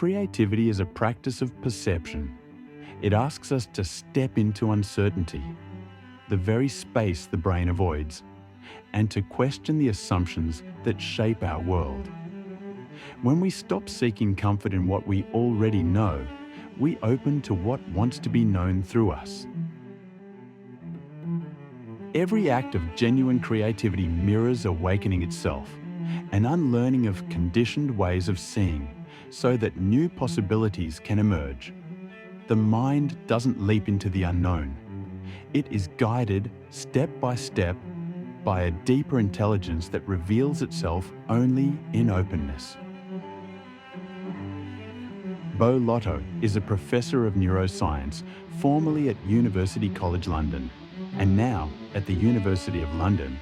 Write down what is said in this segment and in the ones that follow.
Creativity is a practice of perception. It asks us to step into uncertainty, the very space the brain avoids, and to question the assumptions that shape our world. When we stop seeking comfort in what we already know, we open to what wants to be known through us. Every act of genuine creativity mirrors awakening itself, an unlearning of conditioned ways of seeing, so that new possibilities can emerge. The mind doesn't leap into the unknown. It is guided step by step by a deeper intelligence that reveals itself only in openness. Beau Lotto is a professor of neuroscience, formerly at University College London, and now at the University of London,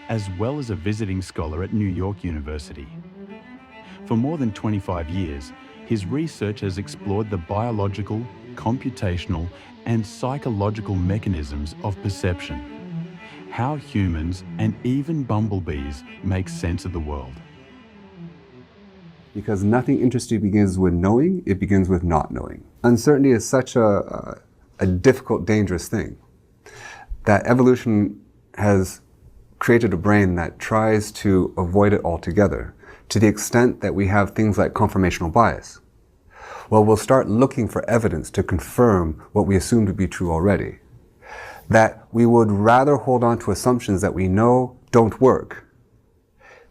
as well as a visiting scholar at New York University. For more than 25 years, his research has explored the biological, computational, and psychological mechanisms of perception, how humans and even bumblebees make sense of the world. Because nothing interesting begins with knowing, it begins with not knowing. Uncertainty is such a difficult, dangerous thing that evolution has created a brain that tries to avoid it altogether, to the extent that we have things like confirmational bias. Well, we'll start looking for evidence to confirm what we assume to be true already. That we would rather hold on to assumptions that we know don't work,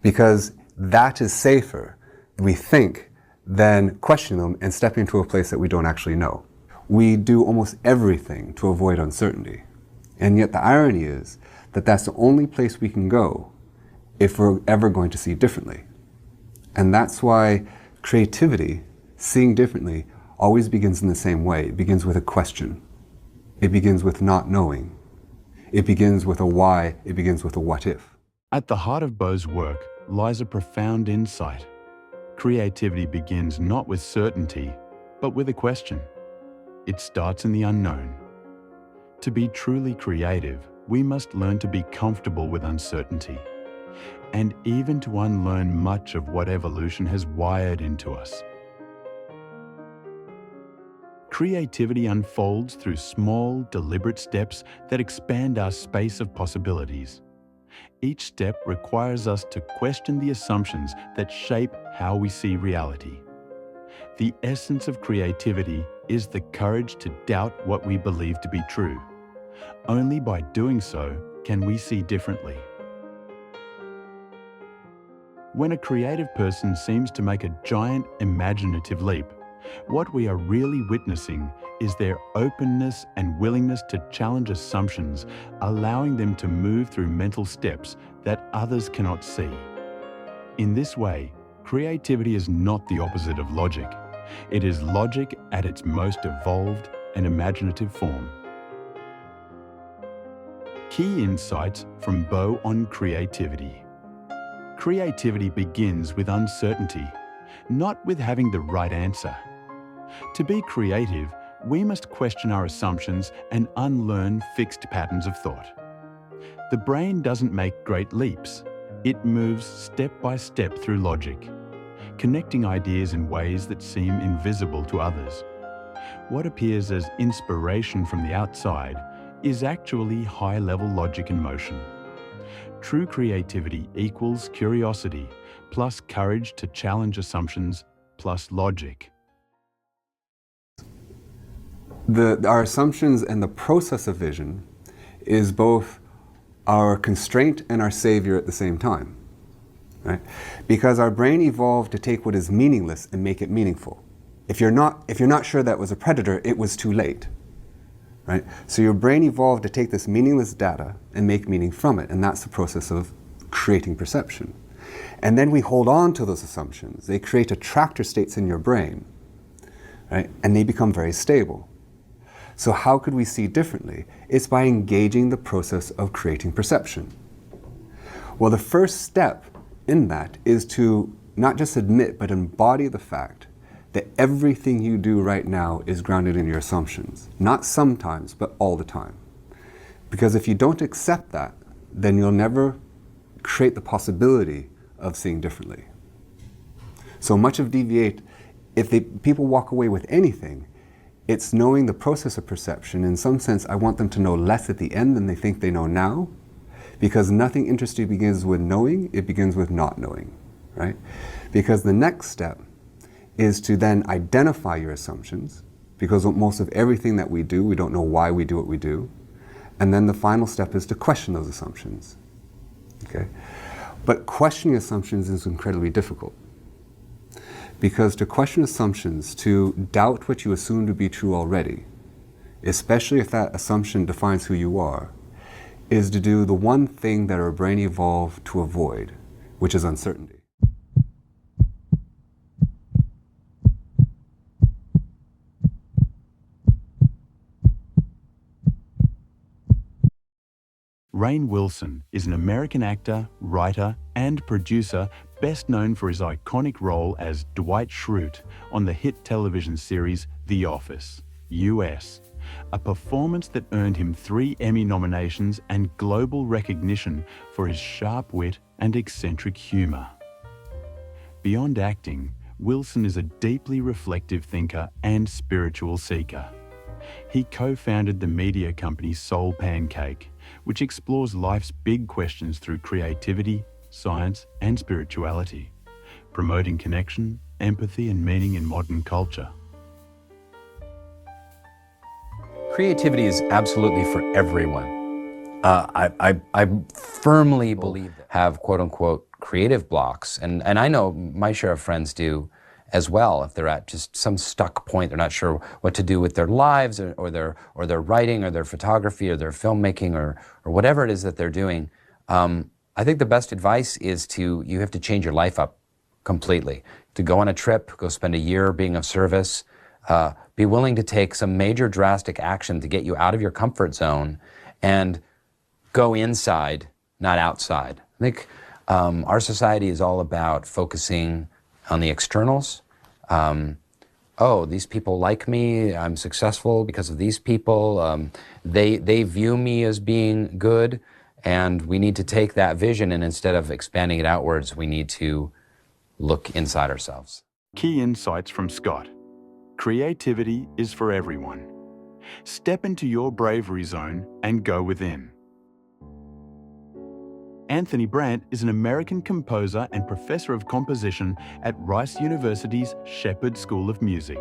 because that is safer, we think, than questioning them and stepping into a place that we don't actually know. We do almost everything to avoid uncertainty. And yet the irony is that that's the only place we can go if we're ever going to see differently. And that's why creativity, seeing differently, always begins in the same way. It begins with a question. It begins with not knowing. It begins with a why. It begins with a what if. At the heart of Beau's work lies a profound insight. Creativity begins not with certainty, but with a question. It starts in the unknown. To be truly creative, we must learn to be comfortable with uncertainty, and even to unlearn much of what evolution has wired into us. Creativity unfolds through small, deliberate steps that expand our space of possibilities. Each step requires us to question the assumptions that shape how we see reality. The essence of creativity is the courage to doubt what we believe to be true. Only by doing so can we see differently. When a creative person seems to make a giant imaginative leap, what we are really witnessing is their openness and willingness to challenge assumptions, allowing them to move through mental steps that others cannot see. In this way, creativity is not the opposite of logic. It is logic at its most evolved and imaginative form. Key insights from Beau on creativity. Creativity begins with uncertainty, not with having the right answer. To be creative, we must question our assumptions and unlearn fixed patterns of thought. The brain doesn't make great leaps. It moves step by step through logic, connecting ideas in ways that seem invisible to others. What appears as inspiration from the outside is actually high-level logic in motion. True creativity equals curiosity, plus courage to challenge assumptions, plus logic. Our assumptions and the process of vision is both our constraint and our savior at the same time, right? Because our brain evolved to take what is meaningless and make it meaningful. If you're not sure that was a predator, it was too late, right? So your brain evolved to take this meaningless data and make meaning from it, and that's the process of creating perception. And then we hold on to those assumptions. They create attractor states in your brain, right? And they become very stable. So how could we see differently? It's by engaging the process of creating perception. Well, the first step in that is to not just admit, but embody the fact that everything you do right now is grounded in your assumptions. Not sometimes, but all the time. Because if you don't accept that, then you'll never create the possibility of seeing differently. So much of Deviate if people walk away with anything, it's knowing the process of perception. In some sense, I want them to know less at the end than they think they know now, because nothing interesting begins with knowing, it begins with not knowing, right? Because the next step is to then identify your assumptions, because most of everything that we do, we don't know why we do what we do. And then the final step is to question those assumptions, okay? But questioning assumptions is incredibly difficult. Because to question assumptions, to doubt what you assume to be true already, especially if that assumption defines who you are, is to do the one thing that our brain evolved to avoid, which is uncertainty. Rainn Wilson is an American actor, writer, and producer best known for his iconic role as Dwight Schrute on the hit television series The Office, US, a performance that earned him 3 Emmy nominations and global recognition for his sharp wit and eccentric humor. Beyond acting, Wilson is a deeply reflective thinker and spiritual seeker. He co-founded the media company Soul Pancake, which explores life's big questions through creativity, science, and spirituality, promoting connection, empathy, and meaning in modern culture. Creativity is absolutely for everyone. I firmly believe that have quote-unquote creative blocks, and I know my share of friends do as well. If they're at just some stuck point, they're not sure what to do with their lives or their writing or their photography or their filmmaking or whatever it is that they're doing. I think the best advice is you have to change your life up completely. To go on a trip, go spend a year being of service, be willing to take some major drastic action to get you out of your comfort zone and go inside, not outside. I think our society is all about focusing on the externals. Oh, these people like me, I'm successful because of these people, they view me as being good, and we need to take that vision, and instead of expanding it outwards, we need to look inside ourselves. Key insights from Scott. Creativity is for everyone. Step into your bravery zone and go within. Anthony Brandt is an American composer and professor of composition at Rice University's Shepherd School of Music.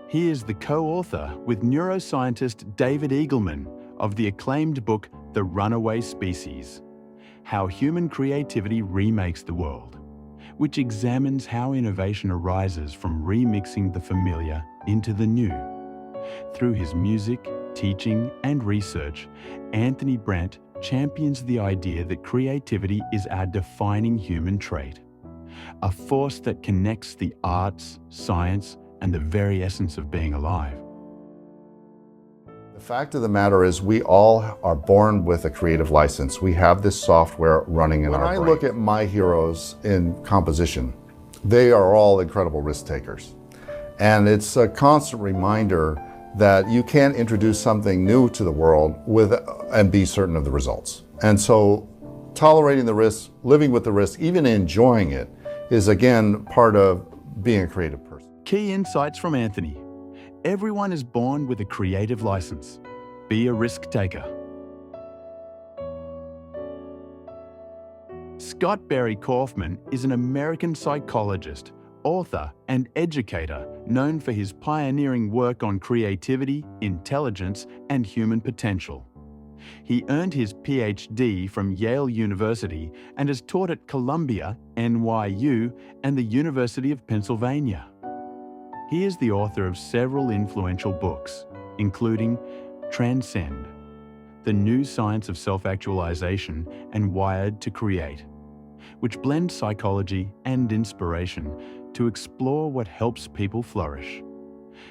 He is the co-author with neuroscientist David Eagleman of the acclaimed book The Runaway Species: How Human Creativity Remakes the World, which examines how innovation arises from remixing the familiar into the new. Through his music, teaching, and research, Anthony Brandt champions the idea that creativity is our defining human trait, a force that connects the arts, science, and the very essence of being alive. The fact of the matter is we all are born with a creative license. We have this software running in our brain. When I look at my heroes in composition, they are all incredible risk takers. And it's a constant reminder that you can't introduce something new to the world and be certain of the results. And so tolerating the risk, living with the risk, even enjoying it, is again part of being a creative person. Key insights from Anthony. Everyone is born with a creative license. Be a risk taker. Scott Barry Kaufman is an American psychologist, author, and educator known for his pioneering work on creativity, intelligence, and human potential. He earned his PhD from Yale University and has taught at Columbia, NYU, and the University of Pennsylvania. He is the author of several influential books, including Transcend, The New Science of Self-Actualization, and Wired to Create, which blend psychology and inspiration to explore what helps people flourish.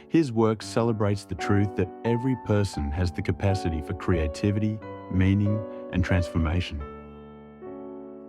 His work celebrates the truth that every person has the capacity for creativity, meaning, and transformation.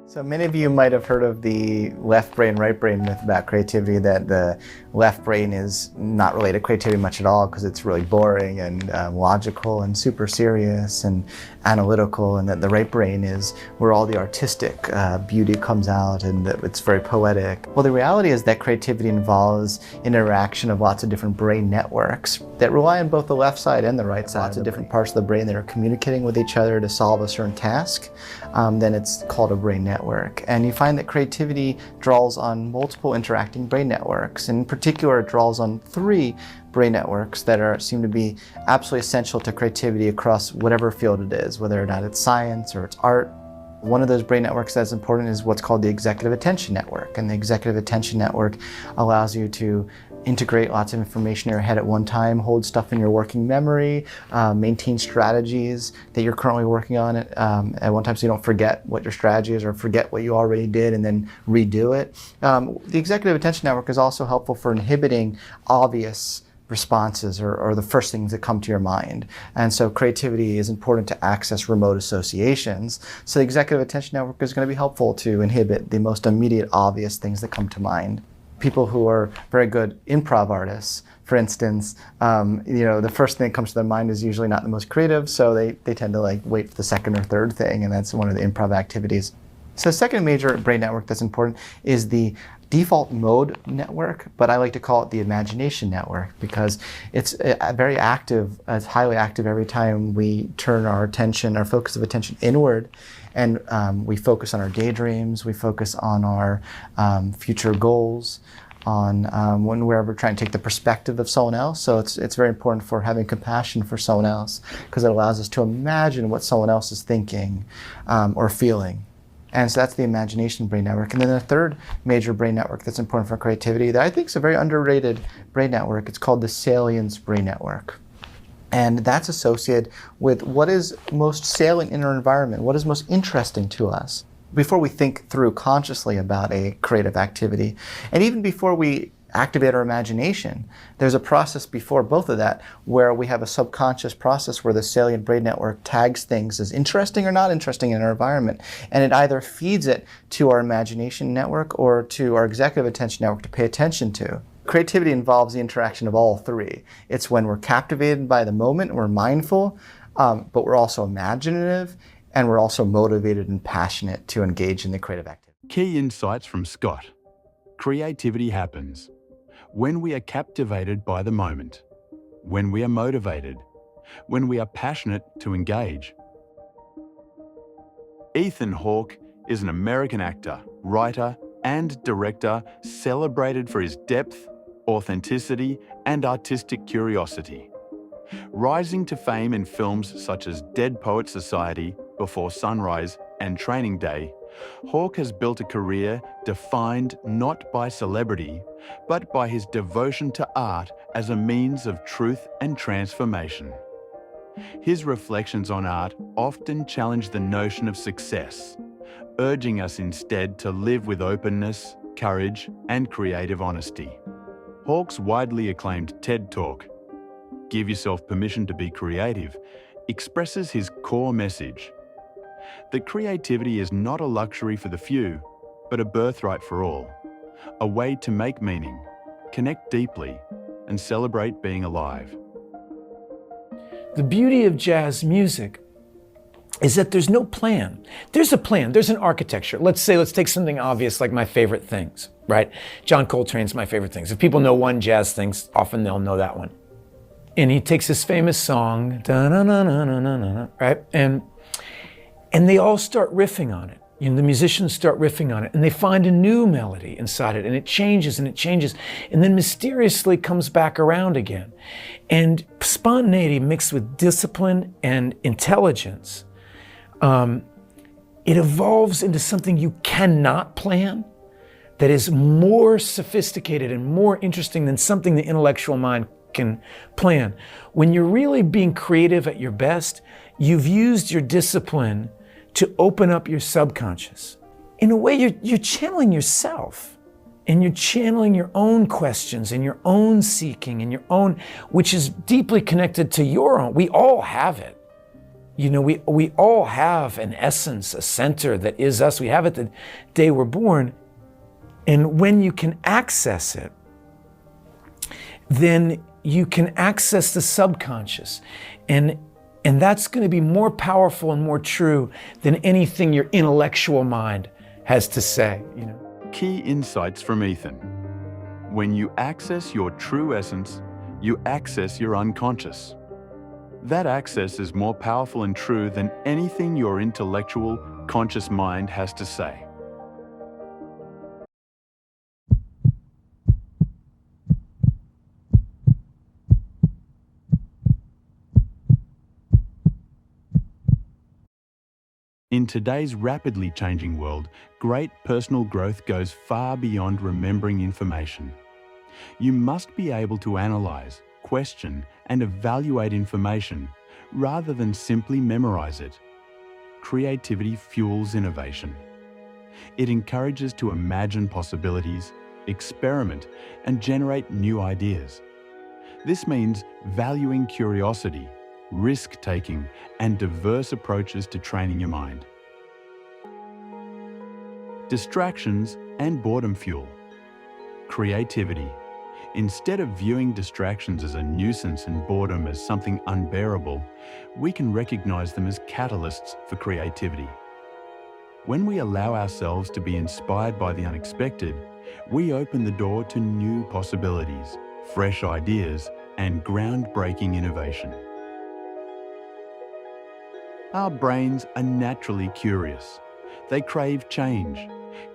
So many of you might have heard of the left brain, right brain myth about creativity, that the left brain is not related to creativity much at all because it's really boring and logical and super serious and analytical, and that the right brain is where all the artistic beauty comes out and that it's very poetic. Well, the reality is that creativity involves interaction of lots of different brain networks that rely on both the left side and the right side. Lots of different parts of the brain that are communicating with each other to solve a certain task. Then it's called a brain network. And you find that creativity draws on multiple interacting brain networks. In particular, it draws on 3 brain networks that seem to be absolutely essential to creativity across whatever field it is, whether or not it's science or it's art. One of those brain networks that's important is what's called the executive attention network. And the executive attention network allows you to integrate lots of information in your head at one time, hold stuff in your working memory, maintain strategies that you're currently working on at one time so you don't forget what your strategy is or forget what you already did and then redo it. The executive attention network is also helpful for inhibiting obvious responses or the first things that come to your mind. And so creativity is important to access remote associations. So the executive attention network is going to be helpful to inhibit the most immediate obvious things that come to mind. People who are very good improv artists, for instance, the first thing that comes to their mind is usually not the most creative, so they tend to wait for the second or third thing, and that's one of the improv activities. So the second major brain network that's important is the default mode network, but I like to call it the imagination network because it's very active, it's highly active every time we turn our focus of attention inward, and we focus on our daydreams, we focus on our future goals, on when we're ever trying to take the perspective of someone else. So it's very important for having compassion for someone else because it allows us to imagine what someone else is thinking or feeling. And so that's the imagination brain network. And then the third major brain network that's important for creativity that I think is a very underrated brain network, it's called the salience brain network. And that's associated with what is most salient in our environment, what is most interesting to us. Before we think through consciously about a creative activity, and even before we activate our imagination, there's a process before both of that where we have a subconscious process where the salient brain network tags things as interesting or not interesting in our environment, and it either feeds it to our imagination network or to our executive attention network to pay attention to. Creativity involves the interaction of all 3. It's when we're captivated by the moment, we're mindful, but we're also imaginative, and we're also motivated and passionate to engage in the creative activity. Key insights from Scott. Creativity happens when we are captivated by the moment, when we are motivated, when we are passionate to engage. Ethan Hawke is an American actor, writer, and director celebrated for his depth, authenticity, and artistic curiosity. Rising to fame in films such as Dead Poets Society, Before Sunrise, and Training Day, Hawke has built a career defined not by celebrity, but by his devotion to art as a means of truth and transformation. His reflections on art often challenge the notion of success, urging us instead to live with openness, courage, and creative honesty. Hawke's widely acclaimed TED Talk, Give Yourself Permission to Be Creative, expresses his core message: that creativity is not a luxury for the few, but a birthright for all, a way to make meaning, connect deeply, and celebrate being alive. The beauty of jazz music is that there's no plan. There's a plan, there's an architecture. Let's take something obvious like My Favorite Things, right? John Coltrane's My Favorite Things. If people know one jazz thing, often they'll know that one. And he takes this famous song, da-na-na-na-na-na-na, right? And they all start riffing on it. The musicians start riffing on it, and they find a new melody inside it, and it changes, and then mysteriously comes back around again. And spontaneity mixed with discipline and intelligence, it evolves into something you cannot plan that is more sophisticated and more interesting than something the intellectual mind can plan. When you're really being creative at your best, you've used your discipline to open up your subconscious. In a way, you're channeling yourself, and you're channeling your own questions and your own seeking and your own, which is deeply connected to your own. We all have it. You know, we all have an essence, a center that is us. We have it the day we're born. And when you can access it, then you can access the subconscious. And that's going to be more powerful and more true than anything your intellectual mind has to say, you know. Key insights from Ethan. When you access your true essence, you access your unconscious. That access is more powerful and true than anything your intellectual, conscious mind has to say. In today's rapidly changing world, great personal growth goes far beyond remembering information. You must be able to analyze, question, and evaluate information rather than simply memorize it. Creativity fuels innovation. It encourages to imagine possibilities, experiment, and generate new ideas. This means valuing curiosity, risk-taking, and diverse approaches to training your mind. Distractions and boredom fuel. Creativity. Instead of viewing distractions as a nuisance and boredom as something unbearable, we can recognize them as catalysts for creativity. When we allow ourselves to be inspired by the unexpected, we open the door to new possibilities, fresh ideas, and groundbreaking innovation. Our brains are naturally curious. They crave change,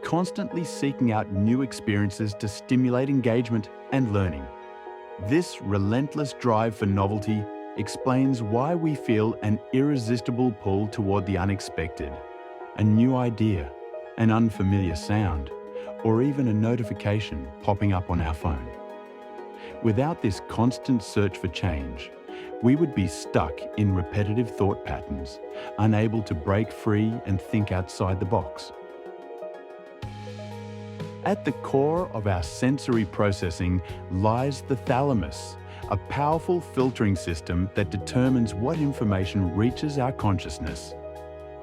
constantly seeking out new experiences to stimulate engagement and learning. This relentless drive for novelty explains why we feel an irresistible pull toward the unexpected, a new idea, an unfamiliar sound, or even a notification popping up on our phone. Without this constant search for change, we would be stuck in repetitive thought patterns, unable to break free and think outside the box. At the core of our sensory processing lies the thalamus, a powerful filtering system that determines what information reaches our consciousness.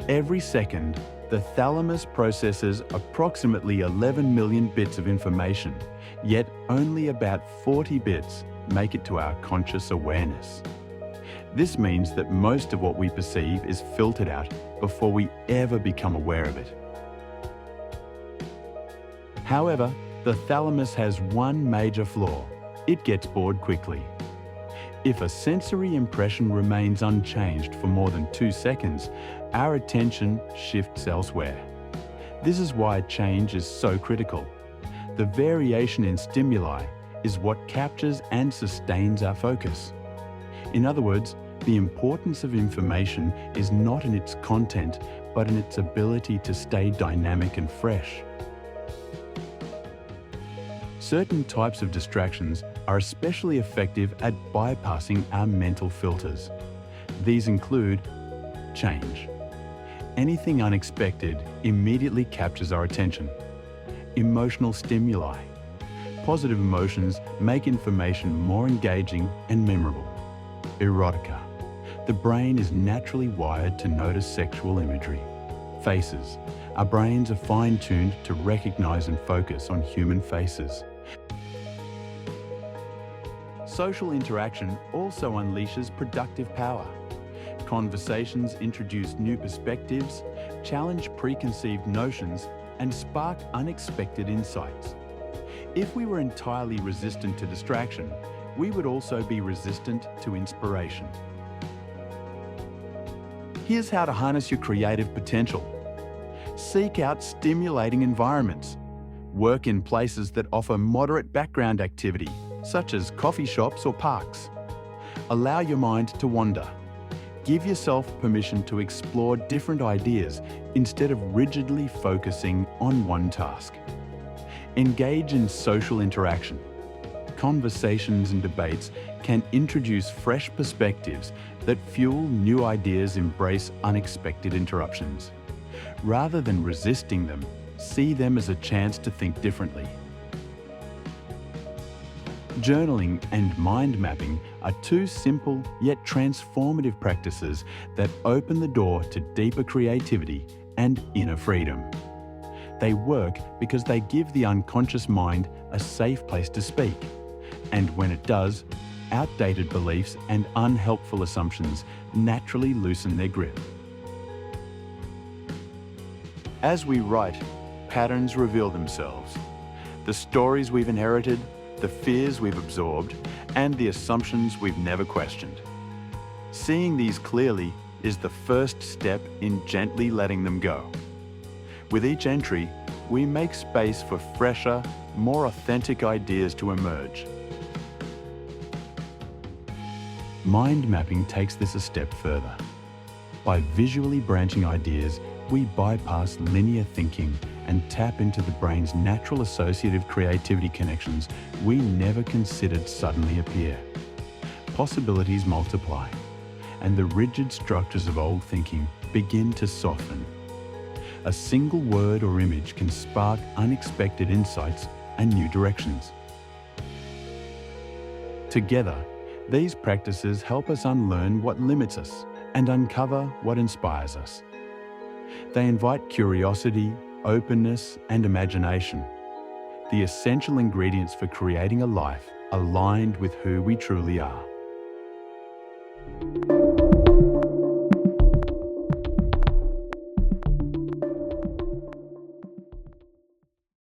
Every second, the thalamus processes approximately 11 million bits of information, yet only about 40 bits make it to our conscious awareness. This means that most of what we perceive is filtered out before we ever become aware of it. However, the thalamus has one major flaw. It gets bored quickly. If a sensory impression remains unchanged for more than 2 seconds, our attention shifts elsewhere. This is why change is so critical. The variation in stimuli is what captures and sustains our focus. In other words, the importance of information is not in its content, but in its ability to stay dynamic and fresh. Certain types of distractions are especially effective at bypassing our mental filters. These include change. Anything unexpected immediately captures our attention. Emotional stimuli. Positive emotions make information more engaging and memorable. Erotica. The brain is naturally wired to notice sexual imagery. Faces. Our brains are fine-tuned to recognize and focus on human faces. Social interaction also unleashes productive power. Conversations introduce new perspectives, challenge preconceived notions, and spark unexpected insights. If we were entirely resistant to distraction, we would also be resistant to inspiration. Here's how to harness your creative potential. Seek out stimulating environments. Work in places that offer moderate background activity, such as coffee shops or parks. Allow your mind to wander. Give yourself permission to explore different ideas instead of rigidly focusing on one task. Engage in social interaction. Conversations and debates can introduce fresh perspectives that fuel new ideas, embrace unexpected interruptions. Rather than resisting them, see them as a chance to think differently. Journaling and mind mapping are two simple yet transformative practices that open the door to deeper creativity and inner freedom. They work because they give the unconscious mind a safe place to speak, and when it does, outdated beliefs and unhelpful assumptions naturally loosen their grip. As we write, patterns reveal themselves. The stories we've inherited, the fears we've absorbed, and the assumptions we've never questioned. Seeing these clearly is the first step in gently letting them go. With each entry, we make space for fresher, more authentic ideas to emerge. Mind mapping takes this a step further. By visually branching ideas, we bypass linear thinking and tap into the brain's natural associative creativity connections we never considered suddenly appear. Possibilities multiply, and the rigid structures of old thinking begin to soften. A single word or image can spark unexpected insights and new directions. Together, these practices help us unlearn what limits us and uncover what inspires us. They invite curiosity, openness, and imagination, the essential ingredients for creating a life aligned with who we truly are.